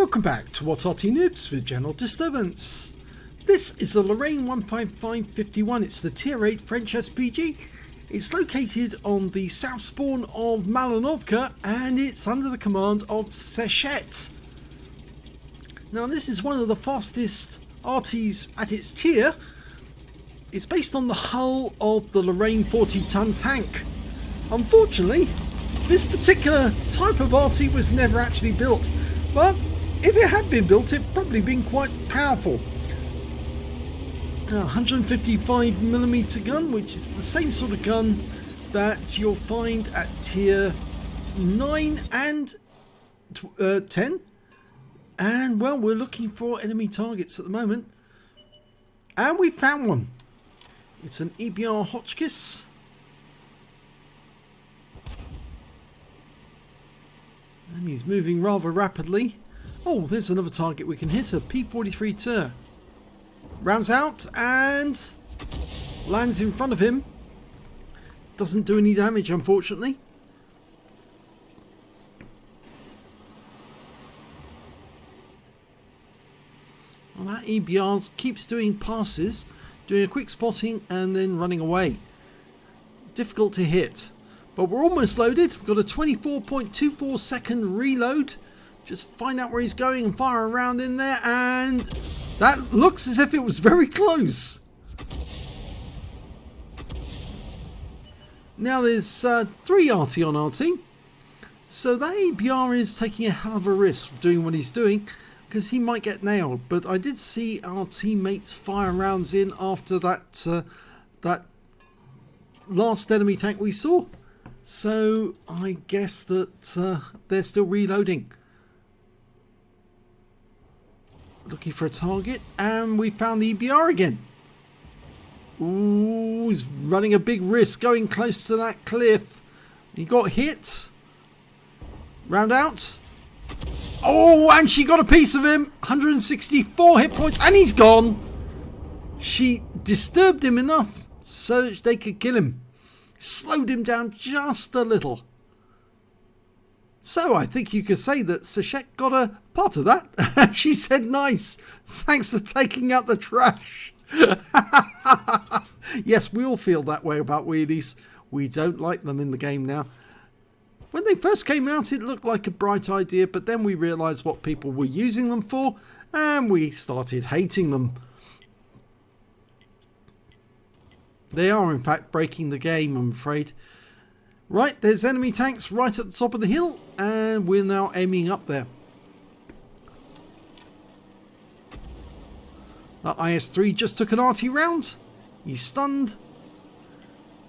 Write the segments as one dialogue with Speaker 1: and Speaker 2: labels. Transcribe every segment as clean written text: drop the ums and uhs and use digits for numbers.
Speaker 1: Welcome back to What Arty Noobs with General Disturbance. This is the Lorraine 15551. It's the Tier 8 French SPG. It's located on the south spawn of Malinovka and it's under the command of Seshet. Now this is one of the fastest Artys at its tier. It's based on the hull of the Lorraine 40-ton tank. Unfortunately, this particular type of Arty was never actually built, but if it had been built, it'd probably been quite powerful. 155mm gun, which is the same sort of gun that you'll find at tier 9 and 10. And well, we're looking for enemy targets at the moment, and we found one. It's an EBR Hotchkiss. And he's moving rather rapidly. Oh, there's another target we can hit, a P-43 Tur. Rounds out and lands in front of him. Doesn't do any damage, unfortunately. Well, that EBR keeps doing passes, doing a quick spotting and then running away. Difficult to hit. But we're almost loaded. We've got a 24.24 second reload. Just find out where he's going and fire around in there, and that looks as if it was very close. Now there's 3 Arty on our team. So that ABR is taking a hell of a risk doing what he's doing, because he might get nailed. But I did see our teammates fire rounds in after that that last enemy tank we saw. So I guess that they're still reloading. Looking for a target, and we found the EBR again. Ooh, he's running a big risk going close to that cliff. He got hit. Round out. Oh, and she got a piece of him. 164 hit points, and he's gone. She disturbed him enough so they could kill him. Slowed him down just a little. So I think you could say that Seshet got a part of that. She said, nice, thanks for taking out the trash. Yes, we all feel that way about wheelies. We don't like them in the game now. When they first came out, it looked like a bright idea, but then we realised what people were using them for, and we started hating them. They are, in fact, breaking the game, I'm afraid. Right, there's enemy tanks right at the top of the hill, and we're now aiming up there. That IS-3 just took an Arty round. He's stunned.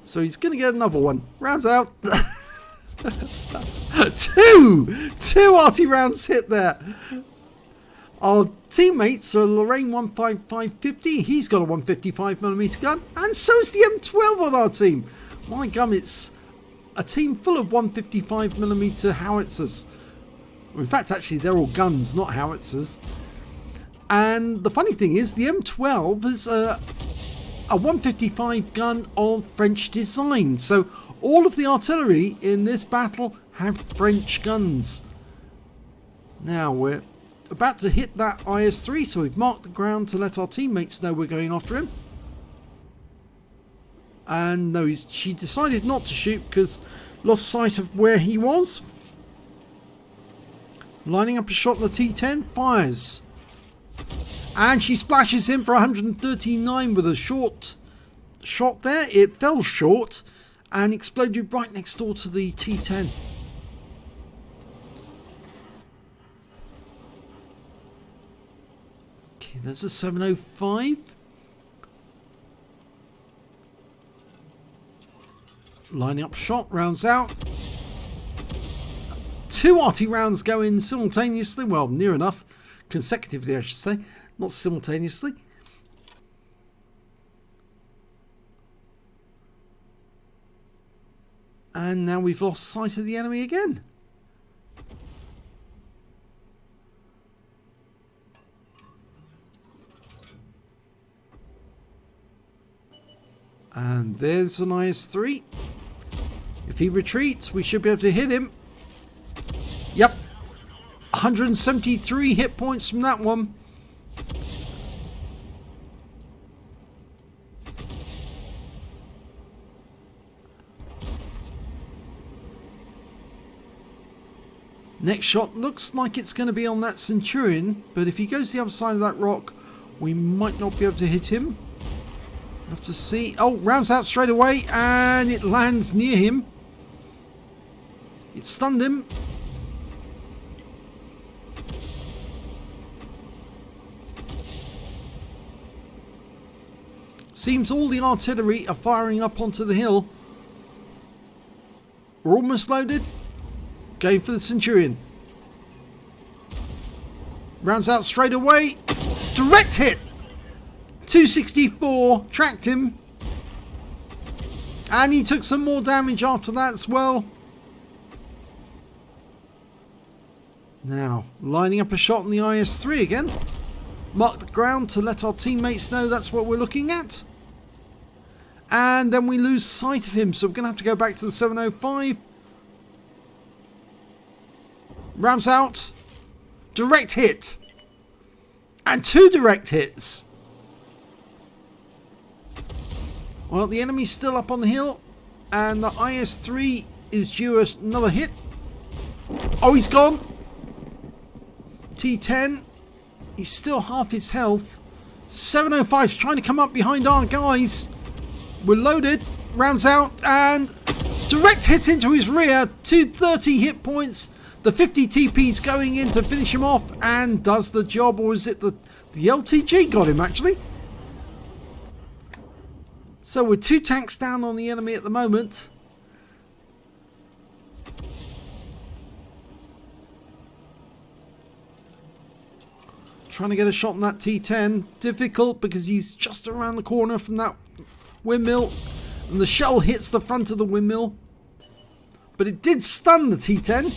Speaker 1: So he's going to get another one. Rounds out. Two Arty rounds hit there. Our teammates are Lorraine 15550. He's got a 155mm gun, and so is the M12 on our team. My gum, it's a team full of 155mm howitzers. In fact, actually, they're all guns, not howitzers. And the funny thing is, the M12 is a 155 gun of French design. So all of the artillery in this battle have French guns. Now we're about to hit that IS-3, so we've marked the ground to let our teammates know we're going after him. And no, she decided not to shoot because lost sight of where he was. Lining up a shot on the T10, fires. And she splashes him for 139 with a short shot there. It fell short and exploded right next door to the T10. Okay, there's a 705. Lining up shot, rounds out. 2 Arty rounds go in simultaneously. Well, near enough. Consecutively, I should say. Not simultaneously. And now we've lost sight of the enemy again. And there's an IS-3. If he retreats, we should be able to hit him. Yep. 173 hit points from that one. Next shot looks like it's going to be on that Centurion, but if he goes the other side of that rock, we might not be able to hit him. We'll have to see. Oh, rounds out straight away, and it lands near him. It stunned him. Seems all the artillery are firing up onto the hill. We're almost loaded. Going for the Centurion. Rounds out straight away. Direct hit. 264. Tracked him. And he took some more damage after that as well. Now, lining up a shot on the IS-3 again. Mark the ground to let our teammates know that's what we're looking at. And then we lose sight of him, so we're going to have to go back to the 705. Rounds out. Direct hit. And 2 direct hits. Well, the enemy's still up on the hill. And the IS-3 is due another hit. Oh, he's gone. T10. He's still half his health. 705's trying to come up behind our guys. We're loaded. Rounds out. And direct hit into his rear. 230 hit points. The 50 TP's going in to finish him off and does the job. Or is it the LTG got him actually? So we're 2 tanks down on the enemy at the moment. Trying to get a shot on that T10. Difficult because he's just around the corner from that windmill. And the shell hits the front of the windmill. But it did stun the T10.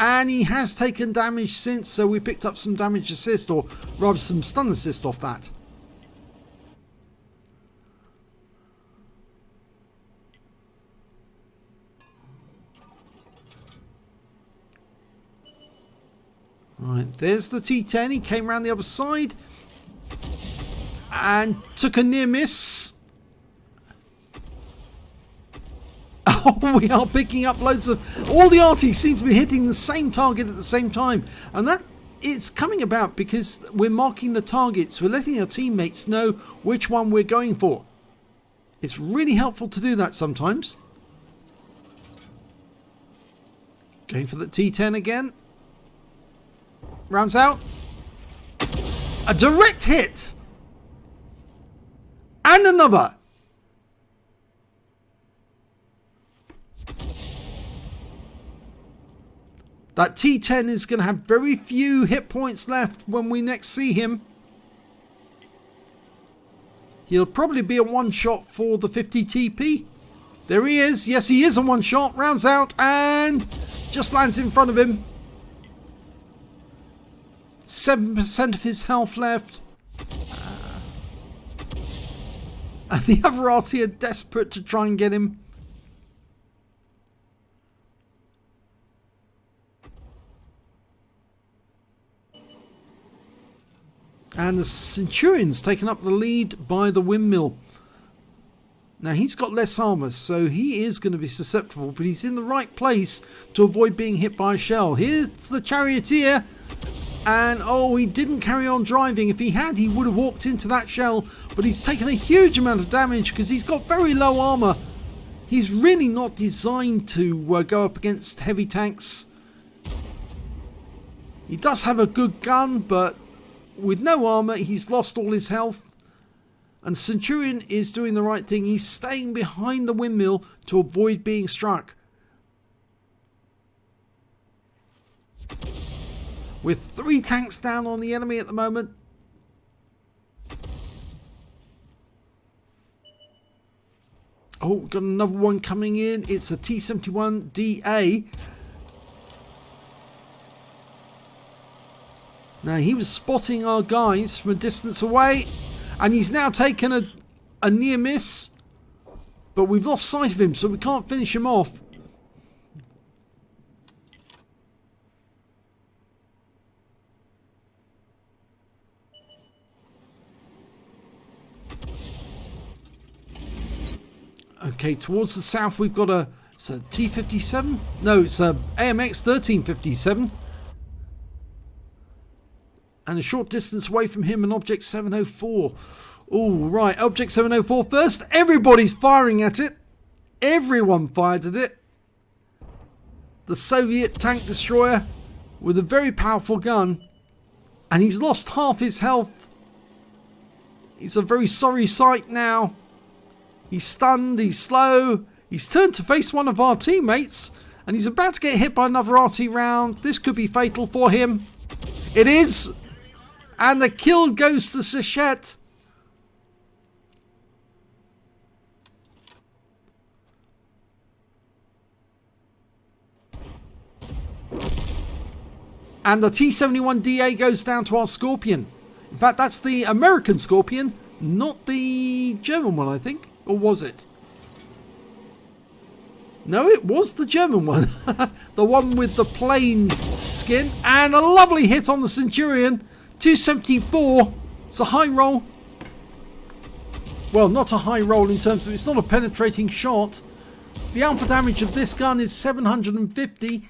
Speaker 1: And he has taken damage since, so we picked up some damage assist, or rather some stun assist off that. Right, there's the T10. He came around the other side and took a near miss. Oh, we are picking up loads of... All the Arty seem to be hitting the same target at the same time. And that it's coming about because we're marking the targets. We're letting our teammates know which one we're going for. It's really helpful to do that sometimes. Going for the T10 again. Rounds out. A direct hit. And another. That T10 is going to have very few hit points left when we next see him. He'll probably be a one-shot for the 50 TP. There he is. Yes, he is a one-shot. Rounds out and just lands in front of him. 7% of his health left. And the other Arty are desperate to try and get him. And the Centurion's taken up the lead by the windmill. Now he's got less armor, so he is going to be susceptible, but he's in the right place to avoid being hit by a shell. Here's the Charioteer. And oh, he didn't carry on driving. If he had, he would have walked into that shell. But he's taken a huge amount of damage because he's got very low armor. He's really not designed to go up against heavy tanks. He does have a good gun, but with no armor, he's lost all his health. And Centurion is doing the right thing. He's staying behind the windmill to avoid being struck. With 3 tanks down on the enemy at the moment. Oh, got another one coming in. It's a T-71DA. Now, he was spotting our guys from a distance away. And he's now taken a near miss. But we've lost sight of him, so we can't finish him off. Okay, towards the south we've got a T-57? No, it's a AMX 1357. And a short distance away from him, an Object 704. Oh, right, Object 704 first. Everybody's firing at it. Everyone fired at it. The Soviet tank destroyer with a very powerful gun. And he's lost half his health. He's a very sorry sight now. He's stunned, he's slow. He's turned to face one of our teammates. And he's about to get hit by another Arty round. This could be fatal for him. It is. And the kill goes to Seshet. And the T-71DA goes down to our Scorpion. In fact, that's the American Scorpion, not the German one, I think. Or was it? No, it was the German one. The one with the plain skin. And a lovely hit on the Centurion. 274. It's a high roll. Well, not a high roll in terms of... It's not a penetrating shot. The alpha damage of this gun is 750.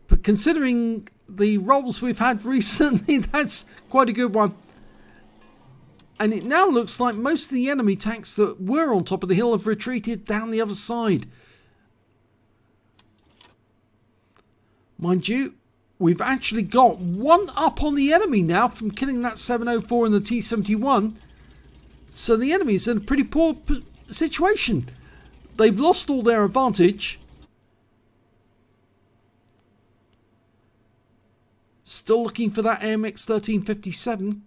Speaker 1: But considering the rolls we've had recently, that's quite a good one. And it now looks like most of the enemy tanks that were on top of the hill have retreated down the other side. Mind you, we've actually got one up on the enemy now from killing that 704 and the T-71. So the enemy's in a pretty poor situation. They've lost all their advantage. Still looking for that AMX 1357.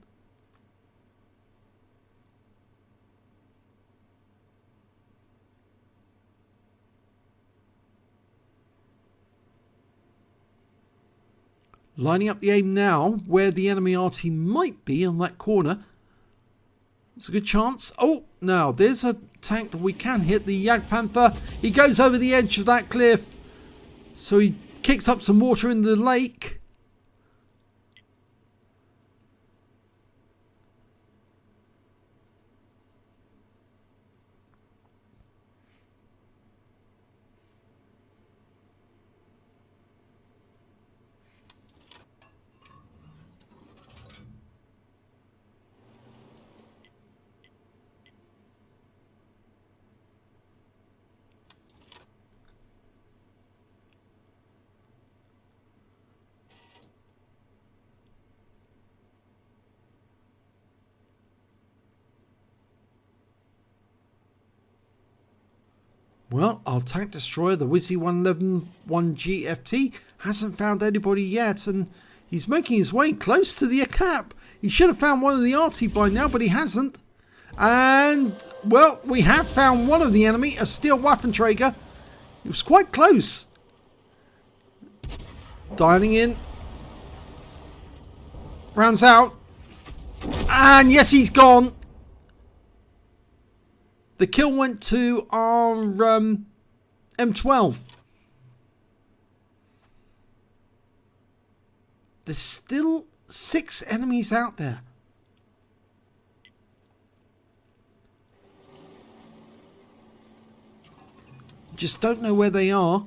Speaker 1: Lining up the aim now where the enemy Arty might be on that corner. It's a good chance. Oh, now there's a tank that we can hit, the Jagdpanther. He goes over the edge of that cliff. So he kicks up some water in the lake. Well, our tank destroyer, the Wizzy 111 1GFT, hasn't found anybody yet, and he's making his way close to the cap. He should have found one of the Arty by now, but he hasn't. And, well, we have found one of the enemy, a Steel Waffenträger. It was quite close. Dialing in. Rounds out. And yes, he's gone. The kill went to our M12. There's still 6 enemies out there. Just don't know where they are.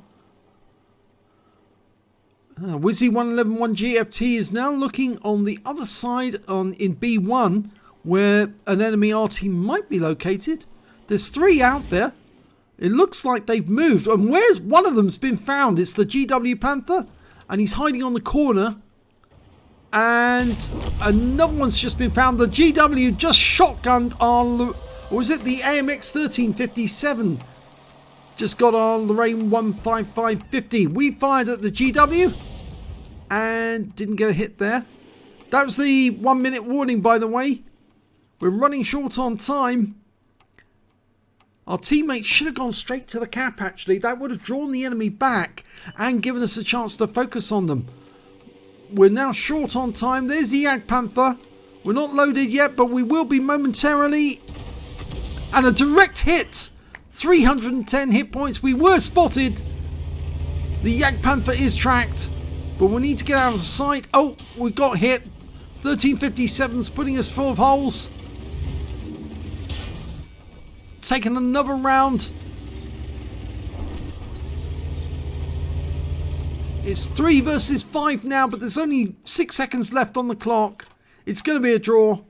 Speaker 1: Wizzy 111 1GFT is now looking on the other side in B1 where an enemy Arty might be located. There's 3 out there. It looks like they've moved. And where's one of them's been found? It's the GW Panther. And he's hiding on the corner. And another one's just been found. The GW just shotgunned our... Or was it the AMX 1357? Just got our Lorraine 15550. We fired at the GW. And didn't get a hit there. That was the 1 minute warning, by the way. We're running short on time. Our teammates should have gone straight to the cap, actually. That would have drawn the enemy back and given us a chance to focus on them. We're now short on time. There's the Jagdpanther. We're not loaded yet, but we will be momentarily. And a direct hit. 310 hit points. We were spotted. The Jagdpanther is tracked, but we need to get out of sight. Oh, we got hit. 1357's putting us full of holes. taking another round. It's 3 versus 5 now, but there's only 6 seconds left on the clock. It's going to be a draw.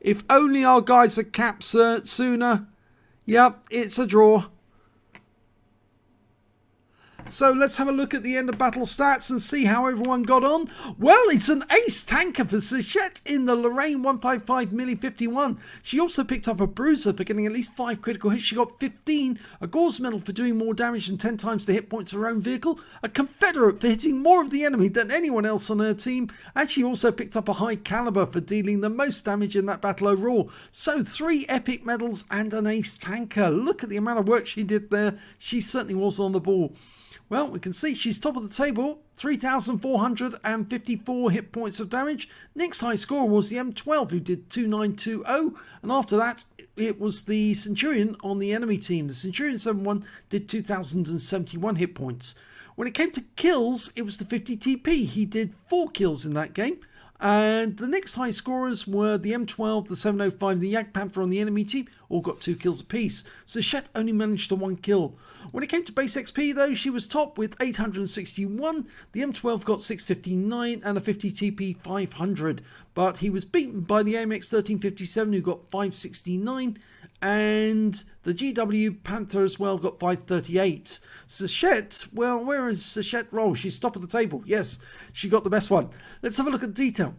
Speaker 1: If only our guys had capped sooner. Yep, it's a draw. So let's have a look at the end of battle stats and see how everyone got on. Well, it's an ace tanker for Seshet in the Lorraine 155 Milli 51. She also picked up a bruiser for getting at least 5 critical hits. She got 15, a Gore's medal for doing more damage than 10 times the hit points of her own vehicle, a Confederate for hitting more of the enemy than anyone else on her team, and she also picked up a High Caliber for dealing the most damage in that battle overall. So 3 epic medals and an ace tanker. Look at the amount of work she did there. She certainly was on the ball. Well, we can see she's top of the table, 3,454 hit points of damage. Next high scorer was the M12, who did 2,920, and after that it was the Centurion on the enemy team. The Centurion 7-1 did 2,071 hit points. When it came to kills, it was the 50 TP. He did 4 kills in that game. And the next high scorers were the M12, the 705, the Jagdpanther on the enemy team, all got 2 kills apiece. So Shet only managed to 1 kill. When it came to base XP though, she was top with 861, the M12 got 659 and a 50 TP 500. But he was beaten by the AMX 1357 who got 569 and the GW Panther as well got 538. Seshet, well, where is Seshet roll? She's top of the table. Yes, she got the best one. Let's have a look at the detail.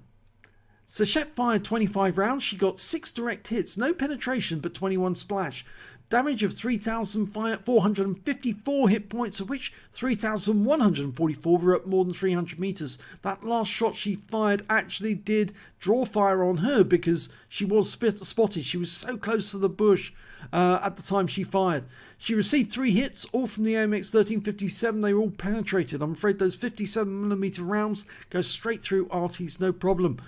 Speaker 1: Seshet fired 25 rounds. She got 6 direct hits, no penetration, but 21 splash. Damage of 3,454 hit points, of which 3,144 were at more than 300 meters. That last shot she fired actually did draw fire on her because she was spotted. She was so close to the bush at the time she fired. She received 3 hits, all from the AMX 1357. They were all penetrated. I'm afraid those 57mm rounds go straight through Arty's, no problem.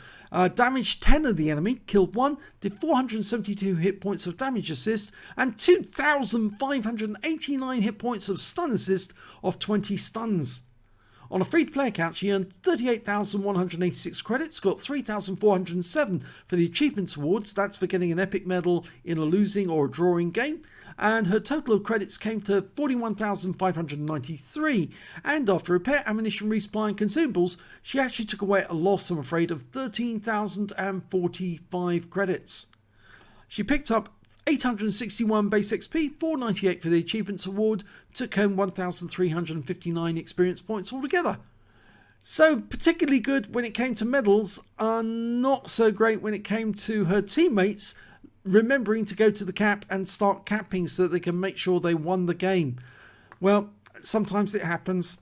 Speaker 1: Damaged 10 of the enemy, killed 1, did 472 hit points of damage assist, and 2,589 hit points of stun assist off 20 stuns. On a free-to-play account, she earned 38,186 credits, got 3,407 for the Achievements Awards, that's for getting an epic medal in a losing or a drawing game, and her total of credits came to 41,593, and after repair, ammunition, resupply and consumables, she actually took away a loss, I'm afraid, of 13,045 credits. She picked up 861 base XP, 498 for the Achievements Award, took home 1,359 experience points altogether. So particularly good when it came to medals, not so great when it came to her teammates remembering to go to the cap and start capping so that they can make sure they won the game. Well, sometimes it happens.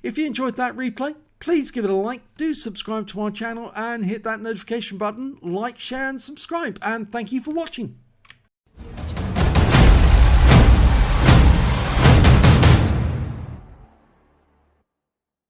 Speaker 1: If you enjoyed that replay, please give it a like, do subscribe to our channel and hit that notification button, like, share and subscribe, and thank you for watching.